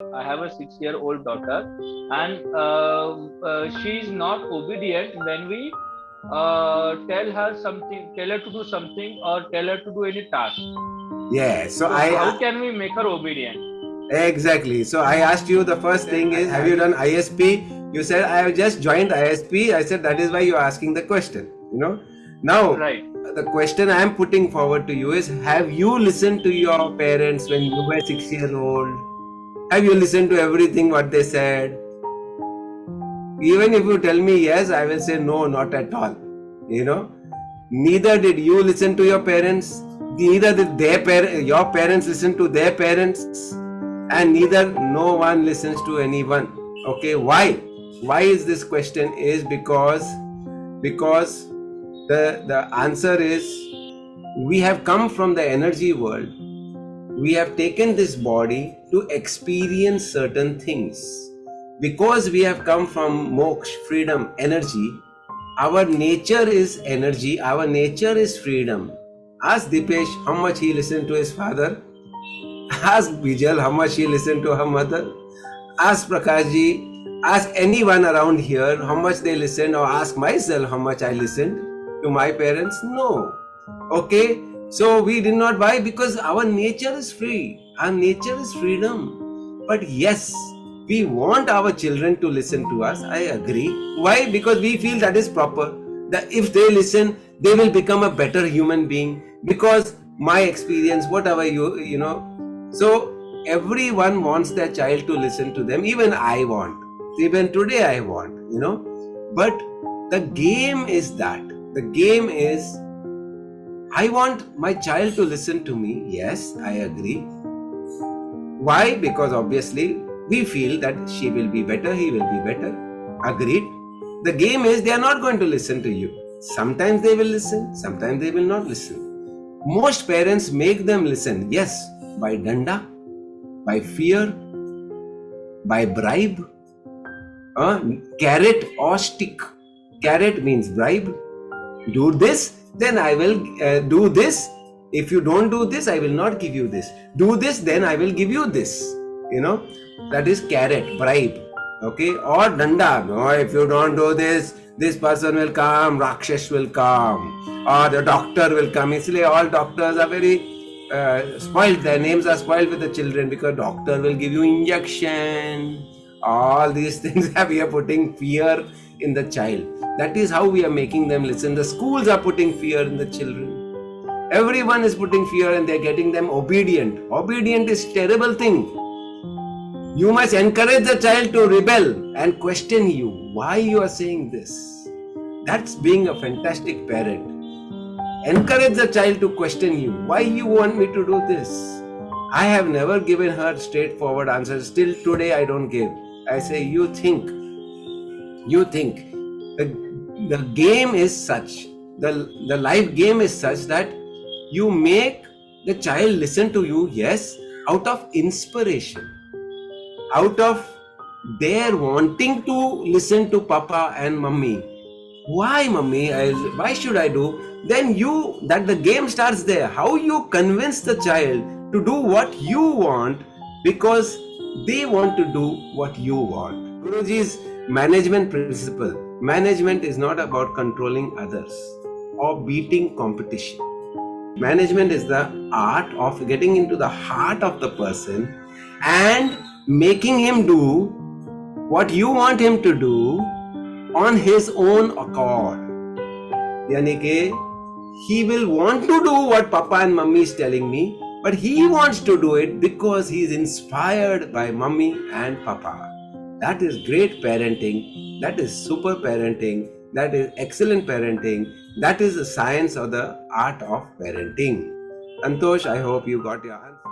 I have a 6-year-old daughter, and she is not obedient when we tell her to do something, or tell her to do any task. Yeah, so So how can we make her obedient? exactly. So I asked you, the first thing is, have you done ISP? You said, I have just joined ISP. I said, that is why you're asking the question. Now, Right. the question I am putting forward to you is, have you listened to your parents when you were 6 years old? Have you listened to everything what they said? Even if you tell me yes, I will say no, not at all. You know, neither did you listen to your parents, neither did your parents listen to their parents, and neither no one listens to anyone. Okay, why? Why is this question? Is because the answer is, we have come from the energy world. We have taken this body to experience certain things. Because we have come from moksha, freedom, energy, our nature is energy, our nature is freedom. Ask Dipesh how much he listened to his father. Ask Bijal how much he listened to her mother. Ask Prakashji, ask anyone around here how much they listened, or ask myself how much I listened to my parents. No. Okay, so we did not buy because our nature is free. Our nature is freedom. But yes, we want our children to listen to us. I agree. Why? Because we feel that is proper. That if they listen, they will become a better human being. Because my experience, whatever so everyone wants their child to listen to them. Even I want. Even today I want. But the game is that. The game is, I want my child to listen to me. Yes, I agree. Why? Because obviously we feel that she will be better, he will be better. Agreed. The game is, they are not going to listen to you. Sometimes they will listen, sometimes they will not listen. Most parents make them listen, yes, by danda, by fear, by bribe, carrot or stick. Carrot means bribe. Do this, then I will do this. If you don't do this, I will not give you this. Do this, then I will give you this. That is carrot, bribe. Okay, or danda. No, if you don't do this, this person will come, Rakshash will come, or the doctor will come. Isliye all doctors are very spoiled. Their names are spoiled with the children, because doctor will give you injection. All these things we are putting fear in the child. That is how we are making them listen. The schools are putting fear in the children. Everyone is putting fear, and they're getting them obedient. Obedient is terrible thing. You must encourage the child to rebel and question you. Why you are saying this? That's being a fantastic parent. Encourage the child to question you. Why you want me to do this? I have never given her straightforward answers. Still today I don't give. I say, you think. The game is such, the life game is such that you make the child listen to you, yes, out of inspiration, out of their wanting to listen to papa and mummy. Why, mummy? Why should I do? Then the game starts there. How you convince the child to do what you want, because they want to do what you want. Guruji's management principle. Management is not about controlling others or beating competition. Management is the art of getting into the heart of the person and making him do what you want him to do on his own accord. Yani ke, he will want to do what papa and mummy is telling me, but he wants to do it because he is inspired by mummy and papa. That is great parenting. That is super parenting. That is excellent parenting. That is the science or the art of parenting. Santosh, I hope you got your answer.